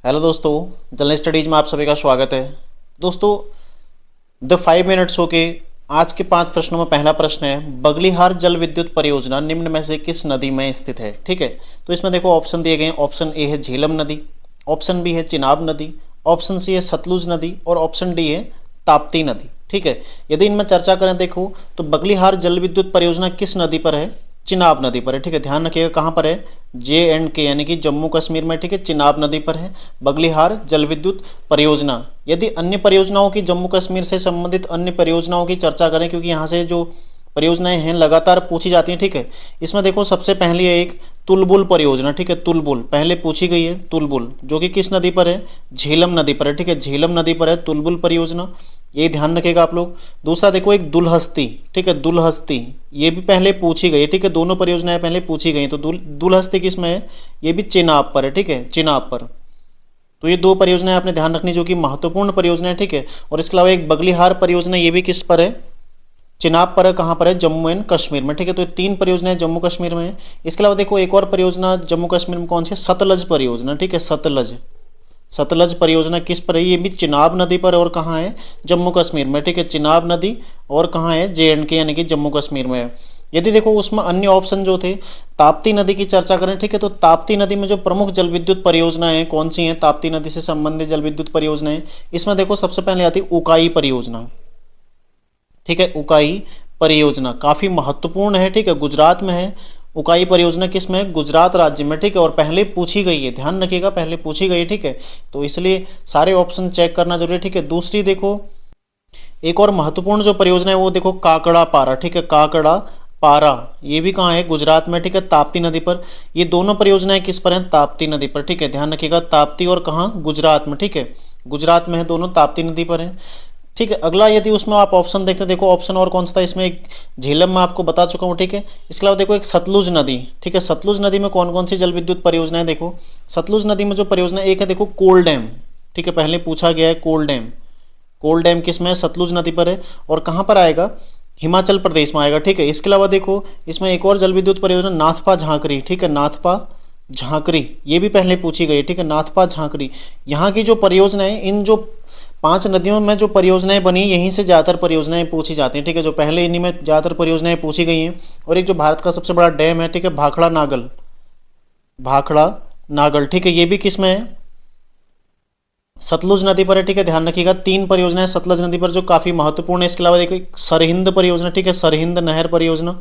Hello दोस्तों, general studies में आप सभी का स्वागत है। दोस्तों, द 5 मिनट शो के आज के 5 प्रश्नों में पहला प्रश्न है, बगलिहार जल विद्युत परियोजना निम्न में से किस नदी में स्थित है। ठीक है, तो इसमें देखो ऑप्शन दिए गए हैं। ऑप्शन ए है झेलम नदी, ऑप्शन बी है चिनाब नदी, ऑप्शन सी है सतलुज नदी और ऑप्शन डी है ताप्ती नदी। ठीक है, यदि इनमें चर्चा करें देखो तो बगलिहार जल विद्युत परियोजना किस नदी पर है? चिनाब नदी पर है। ठीक है, ध्यान रखिएगा कहाँ पर है? J&K यानी कि जम्मू कश्मीर में। ठीक है, चिनाब नदी पर है बगलिहार जल विद्युत परियोजना। यदि अन्य परियोजनाओं की जम्मू कश्मीर से संबंधित अन्य परियोजनाओं की चर्चा करें, क्योंकि यहाँ से जो परियोजनाएं हैं लगातार पूछी जाती हैं। ठीक है, इसमें देखो सबसे पहली है एक तुलबुल परियोजना। ठीक है, तुलबुल पहले पूछी गई है, तुलबुल जो कि किस नदी पर है? झेलम नदी पर है। ठीक है, झेलम नदी पर है तुलबुल परियोजना, ये ध्यान रखिएगा आप लोग। दूसरा देखो एक दुलहस्ती। ठीक है, दुलहस्ती ये भी पहले पूछी गई है। ठीक है, दोनों परियोजनाएं पहले पूछी गई, तो दुलहस्ती किस में है? ये भी चिनाब पर है। ठीक है, चिनाब पर। तो ये दो परियोजनाएं आपने ध्यान रखनी जो कि महत्वपूर्ण परियोजना है। ठीक है, और इसके अलावा एक बगलिहार परियोजना, ये भी किस पर है? चिनाब पर है। कहाँ पर है? जम्मू एंड कश्मीर में। ठीक है, तो ये 3 परियोजनाएं जम्मू कश्मीर में है। इसके अलावा देखो एक और परियोजना जम्मू कश्मीर में कौन सी है? सतलज परियोजना। ठीक है, सतलज, सतलज परियोजना किस पर है? ये भी चिनाब नदी पर और कहाँ है? जम्मू कश्मीर में। ठीक है, चिनाब नदी और कहाँ है? J&K यानी कि जम्मू कश्मीर में है। यदि देखो उसमें अन्य ऑप्शन जो थे, ताप्ती नदी की चर्चा करें। ठीक है, तो ताप्ती नदी में जो प्रमुख जल विद्युत परियोजनाएं कौन सी हैं? ताप्ती नदी से संबंधित जल विद्युत परियोजनाएं, इसमें देखो सबसे पहले आती है उकाई परियोजना। ठीक है, उकाई परियोजना काफ़ी महत्वपूर्ण है। ठीक है, गुजरात में है। उकाई परियोजना किस में है? गुजरात राज्य में। ठीक है, और पहले पूछी गई है, ध्यान रखिएगा पहले पूछी गई है। ठीक है, तो इसलिए सारे ऑप्शन चेक करना जरूरी है। ठीक है, दूसरी देखो एक और महत्वपूर्ण जो परियोजना है वो देखो काकड़ा पारा। ठीक है, काकड़ा पारा ये भी कहाँ है? गुजरात में। ठीक है, ताप्ती नदी पर। ये दोनों परियोजनाएं किस पर हैं? ताप्ती नदी पर। ठीक है, ध्यान रखिएगा ताप्ती और कहाँ? गुजरात में। ठीक है, गुजरात में है दोनों, ताप्ती नदी पर है। ठीक है, अगला यदि उसमें आप ऑप्शन देखते हैं, देखो ऑप्शन और कौन सा था इसमें? एक झेलम में आपको बता चुका हूँ। ठीक है, इसके अलावा देखो एक सतलुज नदी। ठीक है, सतलुज नदी में कौन कौन सी जल विद्युत परियोजनाएं? देखो सतलुज नदी में जो परियोजना एक है देखो कोल डैम। ठीक है, पहले पूछा गया है कोल डैम। कोल डैम किस में है? सतलुज नदी पर है और कहाँ पर आएगा? हिमाचल प्रदेश में आएगा। ठीक है, इसके अलावा देखो इसमें एक और जल विद्युत परियोजना नाथपा झांकरी। ठीक है, नाथपा झांकरी ये भी पहले पूछी गई। ठीक है, नाथपा झांकरी। यहाँ की जो परियोजना है, इन जो 5 नदियों में जो परियोजनाएं बनी यहीं से ज़्यादातर परियोजनाएं पूछी जाती हैं। ठीक है, जो पहले इन्हीं में ज़्यादातर परियोजनाएं पूछी गई हैं। और एक जो भारत का सबसे बड़ा डैम है, ठीक है, भाखड़ा नागल, भाखड़ा नागल। ठीक है, ये भी किस में है? सतलुज नदी पर है। ठीक है, ध्यान रखिएगा 3 परियोजनाएं सतलुज नदी पर जो काफ़ी महत्वपूर्ण है। इसके अलावा देखो एक सरहिंद परियोजना। ठीक है, सरहिंद नहर परियोजना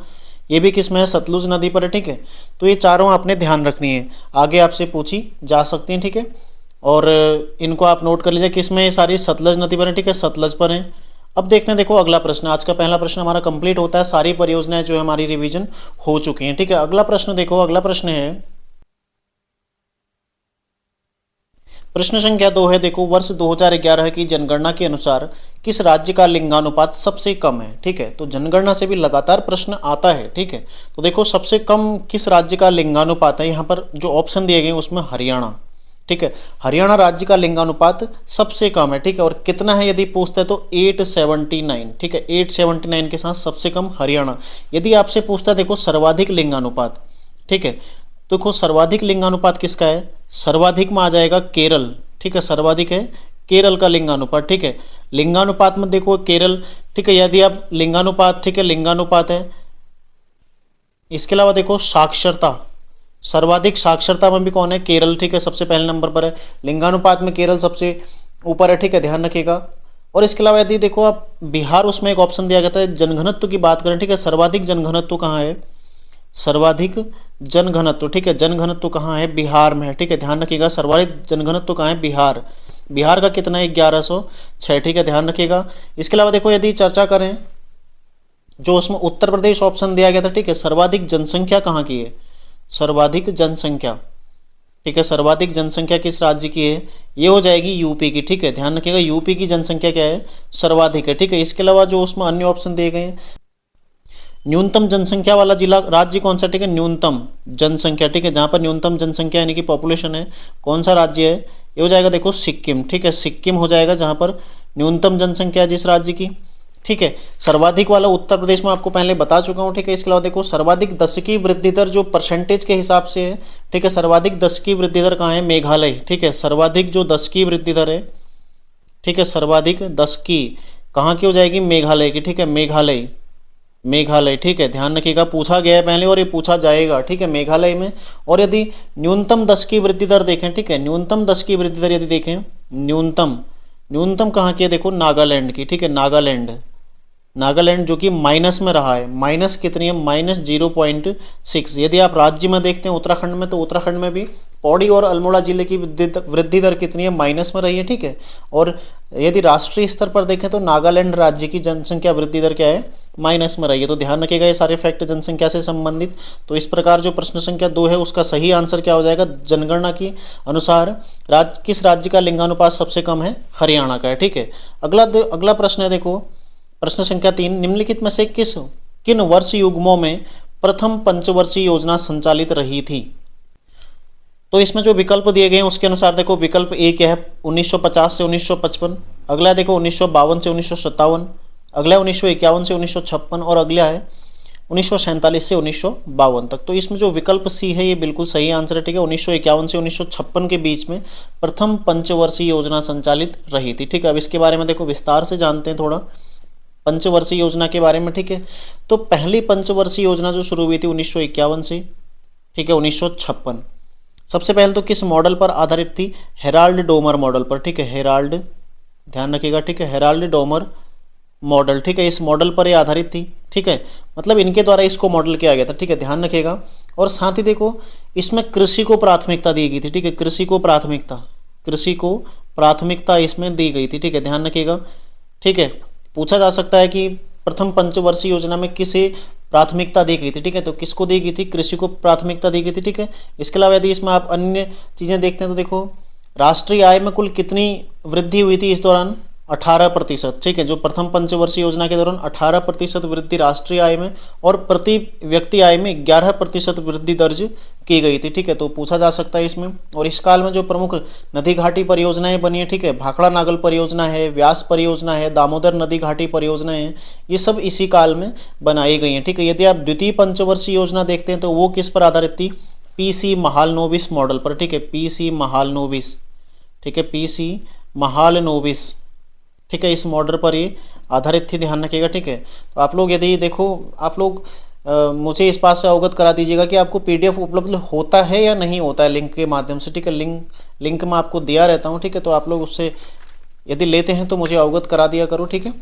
ये भी किस में है? सतलुज नदी पर है। ठीक है, तो ये चारों आपने ध्यान रखनी है, आगे आपसे पूछी जा सकती हैं। ठीक है, और इनको आप नोट कर लीजिए किस में? ये सारी सतलज नदी पर है। ठीक है, सतलज पर है। अब देखते हैं देखो अगला प्रश्न। आज का पहला प्रश्न हमारा कंप्लीट होता है, सारी परियोजनाएं जो है हमारी रिवीजन हो चुकी हैं। ठीक है, अगला प्रश्न देखो, अगला प्रश्न है प्रश्न संख्या 2 है। देखो वर्ष 2011 की जनगणना के अनुसार किस राज्य का लिंगानुपात सबसे कम है? ठीक है, तो जनगणना से भी लगातार प्रश्न आता है। ठीक है, तो देखो सबसे कम किस राज्य का लिंगानुपात है? यहाँ पर जो ऑप्शन दिए गए उसमें हरियाणा। ठीक है, हरियाणा राज्य का लिंगानुपात सबसे कम है। ठीक है, और कितना है यदि पूछता है तो 879। ठीक है, 879 के साथ सबसे कम हरियाणा। यदि आपसे पूछता है देखो सर्वाधिक लिंगानुपात, ठीक है, देखो सर्वाधिक लिंगानुपात किसका है? सर्वाधिक में आ जाएगा केरल। ठीक है, सर्वाधिक है केरल का लिंगानुपात। ठीक है, लिंगानुपात में देखो केरल। ठीक है, यदि आप लिंगानुपात, ठीक है, लिंगानुपात है। इसके अलावा देखो साक्षरता, सर्वाधिक साक्षरता में भी कौन है? केरल। ठीक है, सबसे पहले नंबर पर है। लिंगानुपात में केरल सबसे ऊपर है। ठीक है, ध्यान रखिएगा। और इसके अलावा यदि देखो आप बिहार, उसमें एक ऑप्शन दिया गया था जनघनत्व की बात करें। ठीक है, सर्वाधिक जनघनत्व कहाँ है? सर्वाधिक जनघनत्व, ठीक है, जनघनत्व कहाँ है? बिहार में है। ठीक है, ध्यान रखिएगा सर्वाधिक जनघनत्व कहाँ है? बिहार। बिहार का कितना है? 1106। ठीक है, ध्यान रखिएगा। इसके अलावा देखो यदि चर्चा करें जो उसमें उत्तर प्रदेश ऑप्शन दिया गया था। ठीक है, सर्वाधिक जनसंख्या कहाँ की है? सर्वाधिक जनसंख्या, ठीक है, सर्वाधिक जनसंख्या किस राज्य की है? ये हो जाएगी यूपी की। ठीक है, ध्यान रखिएगा यूपी की जनसंख्या क्या है? सर्वाधिक है। ठीक है, इसके अलावा जो उसमें अन्य ऑप्शन दिए गए हैं, न्यूनतम जनसंख्या वाला जिला राज्य कौन सा? ठीक है, न्यूनतम जनसंख्या। ठीक है, जहाँ पर न्यूनतम जनसंख्या यानी कि पॉपुलेशन है, कौन सा राज्य है? ये हो जाएगा देखो सिक्किम। ठीक है, सिक्किम हो जाएगा जहाँ पर न्यूनतम जनसंख्या है जिस राज्य की। ठीक है। सर्वाधिक वाला उत्तर प्रदेश में आपको पहले बता चुका हूँ, ठीक है। इसके अलावा देखो सर्वाधिक दशकीय वृद्धि दर जो परसेंटेज के हिसाब से है, ठीक है, सर्वाधिक दशकीय वृद्धि दर कहाँ है, मेघालय, ठीक है। सर्वाधिक जो दशकीय वृद्धि दर है, ठीक है, सर्वाधिक दशकीय कहाँ की हो जाएगी, मेघालय की, ठीक है, मेघालय, मेघालय, ठीक है, ध्यान रखिएगा, पूछा गया है पहले और ये पूछा जाएगा, ठीक है, मेघालय में। और यदि न्यूनतम दशकीय वृद्धि दर देखें, ठीक है, न्यूनतम दशकीय वृद्धि दर यदि देखें, न्यूनतम, न्यूनतम कहाँ की है, देखो नागालैंड की, ठीक है, नागालैंड, नागालैंड जो कि माइनस में रहा है, माइनस कितनी है, -0.6। यदि आप राज्य में देखते हैं उत्तराखंड में, तो उत्तराखंड में भी पौड़ी और अल्मोड़ा जिले की वृद्धि दर कितनी है, माइनस में रही है, ठीक है। और यदि राष्ट्रीय स्तर पर देखें तो नागालैंड राज्य की जनसंख्या वृद्धि दर क्या है, माइनस में रही है। तो ध्यान रखिएगा ये सारे फैक्ट जनसंख्या से संबंधित। तो इस प्रकार जो प्रश्न संख्या 2 है उसका सही आंसर क्या हो जाएगा, जनगणना के अनुसार किस राज्य का लिंगानुपात सबसे कम है, हरियाणा का है, ठीक है। अगला प्रश्न है, देखो प्रश्न संख्या 3, निम्नलिखित में से किन वर्ष युग्मों में प्रथम पंचवर्षीय योजना संचालित रही थी। तो इसमें जो विकल्प दिए गए हैं उसके अनुसार देखो विकल्प ए क्या है, 1950 से 1955, अगला देखो 1952 से 1957, अगला 1951 से 1956 और अगला है 1947 से 1952 तक। तो इसमें जो विकल्प सी है ये बिल्कुल सही आंसर है, ठीक है। 1951 से 1956 के बीच में प्रथम पंचवर्षीय योजना संचालित रही थी, ठीक है। अब इसके बारे में देखो विस्तार से जानते हैं थोड़ा पंचवर्षीय योजना के बारे में, ठीक है। तो पहली पंचवर्षीय योजना जो शुरू हुई थी 1951 से, ठीक है, 1956। सबसे पहले तो किस मॉडल पर आधारित थी, हेराल्ड डोमर मॉडल पर, ठीक है, हेराल्ड, ध्यान रखिएगा, ठीक है, हेराल्ड डोमर मॉडल, ठीक है, इस मॉडल पर ये आधारित थी, ठीक है, मतलब इनके द्वारा इसको मॉडल किया गया था, ठीक है, ध्यान रखिएगा। और साथ ही देखो इसमें कृषि को प्राथमिकता दी गई थी, ठीक है, कृषि को प्राथमिकता इसमें दी गई थी, ठीक है, ध्यान रखिएगा, ठीक है। पूछा जा सकता है कि प्रथम पंचवर्षीय योजना में किसे प्राथमिकता दी गई थी, ठीक है, तो किसको दी गई थी, कृषि को प्राथमिकता दी गई थी, ठीक है। इसके अलावा यदि इसमें आप अन्य चीज़ें देखते हैं तो देखो राष्ट्रीय आय में कुल कितनी वृद्धि हुई थी इस दौरान, 18%, ठीक है, जो प्रथम पंचवर्षीय योजना के दौरान 18% वृद्धि राष्ट्रीय आय में और प्रति व्यक्ति आय में 11% वृद्धि दर्ज की गई थी, ठीक है। तो पूछा जा सकता है इसमें। और इस काल में जो प्रमुख नदी घाटी परियोजनाएं बनी है, ठीक है, भाखड़ा नागल परियोजना है, व्यास परियोजना है, दामोदर नदी घाटी परियोजना है, ये सब इसी काल में बनाई गई हैं, ठीक है। यदि आप द्वितीय पंचवर्षीय योजना देखते हैं तो वो किस पर आधारित थी, पीसी महालनोबिस मॉडल पर, ठीक है, पीसी महालनोबिस, ठीक है, पीसी महालनोबिस, ठीक है, इस मॉडल पर ये आधारित थी, ध्यान रखिएगा, ठीक है। तो आप लोग यदि देखो आप लोग मुझे इस बात से अवगत करा दीजिएगा कि आपको पीडीएफ उपलब्ध होता है या नहीं होता है लिंक के माध्यम से, ठीक है, लिंक मैं आपको दिया रहता हूँ, ठीक है। तो आप लोग उससे यदि लेते हैं तो मुझे अवगत करा दिया करो, ठीक है,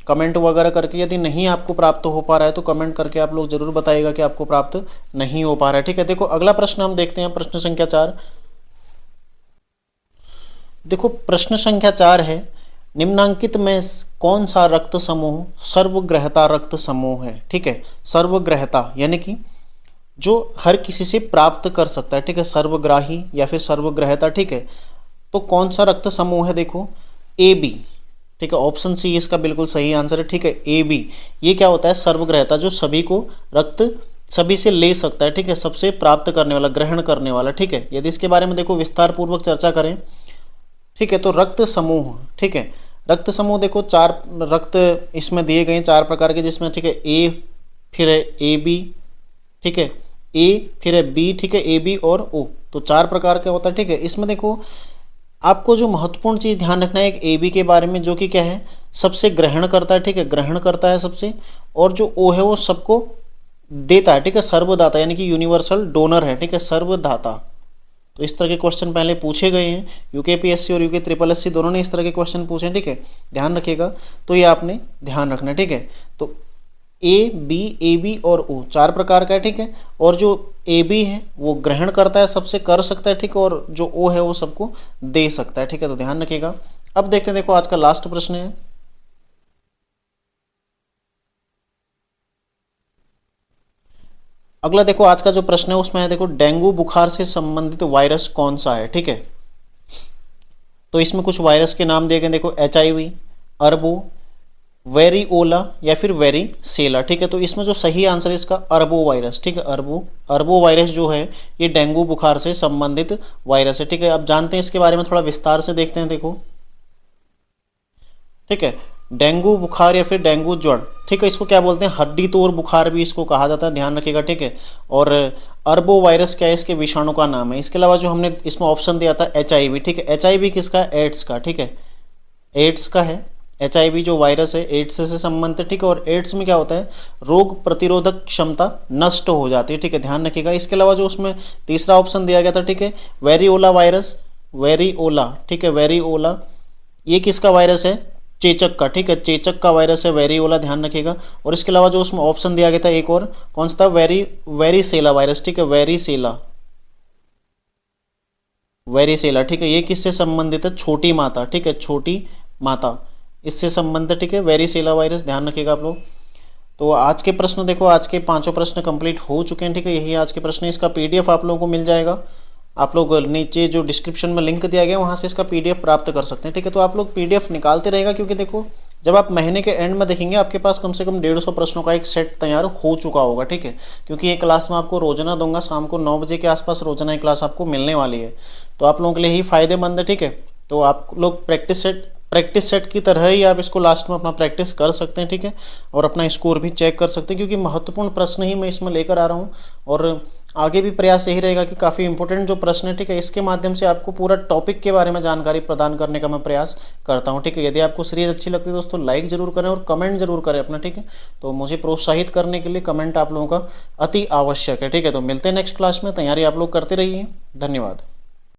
कमेंट वगैरह करके। यदि नहीं आपको प्राप्त हो पा रहा है तो कमेंट करके आप लोग जरूर बताइएगा कि आपको प्राप्त नहीं हो पा रहा है, ठीक है। देखो अगला प्रश्न हम देखते हैं, प्रश्न संख्या 4। देखो प्रश्न संख्या 4 है, निम्नांकित में कौन सा रक्त समूह सर्वग्रहता रक्त समूह है, ठीक है। सर्वग्रहता यानी कि जो हर किसी से प्राप्त कर सकता है, ठीक है, सर्वग्राही या फिर सर्वग्रहता, ठीक है। तो कौन सा रक्त समूह है, देखो ए बी, ठीक है, ऑप्शन सी इसका बिल्कुल सही आंसर है, ठीक है, ए बी। ये क्या होता है, सर्वग्रहता, जो सभी को रक्त सभी से ले सकता है, ठीक है, सबसे प्राप्त करने वाला, ग्रहण करने वाला, ठीक है। यदि इसके बारे में देखो विस्तार पूर्वक चर्चा करें, ठीक है, तो रक्त समूह, ठीक है, रक्त समूह देखो 4 रक्त इसमें दिए गए हैं 4 प्रकार के, जिसमें ठीक है ए, फिर है ए बी, ठीक है, ए फिर है बी, ठीक है, ए बी और ओ, तो 4 प्रकार का होता है, ठीक है। इसमें देखो आपको जो महत्वपूर्ण चीज़ ध्यान रखना है एक ए बी के बारे में, जो कि क्या है, सबसे ग्रहण करता है, ठीक है, ग्रहण करता है सबसे, और जो ओ है वो सबको देता है, ठीक है, सर्वदाता यानी कि यूनिवर्सल डोनर है, ठीक है, सर्वदाता। तो इस तरह के क्वेश्चन पहले पूछे गए हैं, यूकेपीएससी और यूके ट्रिपल एससी दोनों ने इस तरह के क्वेश्चन पूछे हैं, ठीक है, ध्यान रखिएगा। तो ये आपने ध्यान रखना है, ठीक है। तो ए बी और ओ 4 प्रकार का है, ठीक है, और जो ए बी है वो ग्रहण करता है, सबसे कर सकता है, ठीक है, और जो ओ है वो सबको दे सकता है, ठीक है, तो ध्यान रखिएगा। अब देखते हैं, देखो आज का लास्ट प्रश्न है, अगला देखो आज का जो प्रश्न है उसमें है देखो डेंगू बुखार से संबंधित वायरस कौन सा है, ठीक है। तो इसमें कुछ वायरस के नाम दिए गए, देखो HIV, अरबो, वेरिओला या फिर वेरीसेला, ठीक है। तो इसमें जो सही आंसर है इसका अरबो वायरस, ठीक है, अरबो वायरस जो है ये डेंगू बुखार से संबंधित वायरस है, ठीक है। अब जानते हैं इसके बारे में थोड़ा विस्तार से देखते हैं, देखो ठीक है। डेंगू बुखार या फिर डेंगू ज्वर, ठीक है, इसको क्या बोलते हैं, हड्डी तोड़ बुखार भी इसको कहा जाता है, ध्यान रखिएगा, ठीक है। और अरबो वायरस क्या है, इसके विषाणु का नाम है। इसके अलावा जो हमने इसमें ऑप्शन दिया था HIV, ठीक है, HIV किसका है, एड्स का, ठीक है, एड्स का है। HIV जो वायरस है एड्स से संबंधित है, ठीक है। और एड्स में क्या होता है, रोग प्रतिरोधक क्षमता नष्ट हो जाती है, ठीक है, ध्यान रखिएगा। इसके अलावा जो उसमें तीसरा ऑप्शन दिया गया था, ठीक है, वेरियोला वायरस, वेरियोला, ठीक है, वेरियोला, ये किसका वायरस है, चेचक का, ठीक है, चेचक का वायरस है वेरियोला, ध्यान रखिएगा। और इसके अलावा जो उसमें ऑप्शन दिया गया था एक और, कौन सा था, वेरीसेला वायरस, ठीक है, वेरीसेला, वेरीसेला, ठीक है, ये किससे संबंधित है, छोटी माता, ठीक है, छोटी माता, इससे संबंधित, ठीक है, वेरीसेला वायरस, ध्यान रखिएगा आप लोग। तो आज के प्रश्न देखो, आज के पांचों प्रश्न कंप्लीट हो चुके हैं, ठीक है, यही आज के प्रश्न है। इसका PDF आप लोगों को मिल जाएगा, आप लोग नीचे जो डिस्क्रिप्शन में लिंक दिया गया है वहाँ से इसका PDF प्राप्त कर सकते हैं, ठीक है। तो आप लोग PDF निकालते रहेगा, क्योंकि देखो जब आप महीने के एंड में देखेंगे आपके पास कम से कम 150 प्रश्नों का एक सेट तैयार हो चुका होगा, ठीक है। क्योंकि ये क्लास मैं आपको रोजाना दूंगा, शाम को 9 बजे के आसपास रोजाना ये क्लास आपको मिलने वाली है, तो आप लोगों के लिए ही फायदेमंद है, ठीक है। तो आप लोग प्रैक्टिस सेट की तरह ही आप इसको लास्ट में अपना प्रैक्टिस कर सकते हैं, ठीक है, और अपना स्कोर भी चेक कर सकते हैं, क्योंकि महत्वपूर्ण प्रश्न ही मैं इसमें लेकर आ रहा हूँ। और आगे भी प्रयास यही रहेगा कि काफ़ी इंपॉर्टेंट जो प्रश्न है, ठीक है, इसके माध्यम से आपको पूरा टॉपिक के बारे में जानकारी प्रदान करने का मैं प्रयास करता हूँ, ठीक है। यदि आपको सीरीज अच्छी लगती है दोस्तों, लाइक जरूर करें और कमेंट जरूर करें अपना, ठीक है। तो मुझे प्रोत्साहित करने के लिए कमेंट आप लोगों का अति आवश्यक है, ठीक है। तो मिलते हैं नेक्स्ट क्लास में, तैयारी आप लोग करते रहिए, धन्यवाद।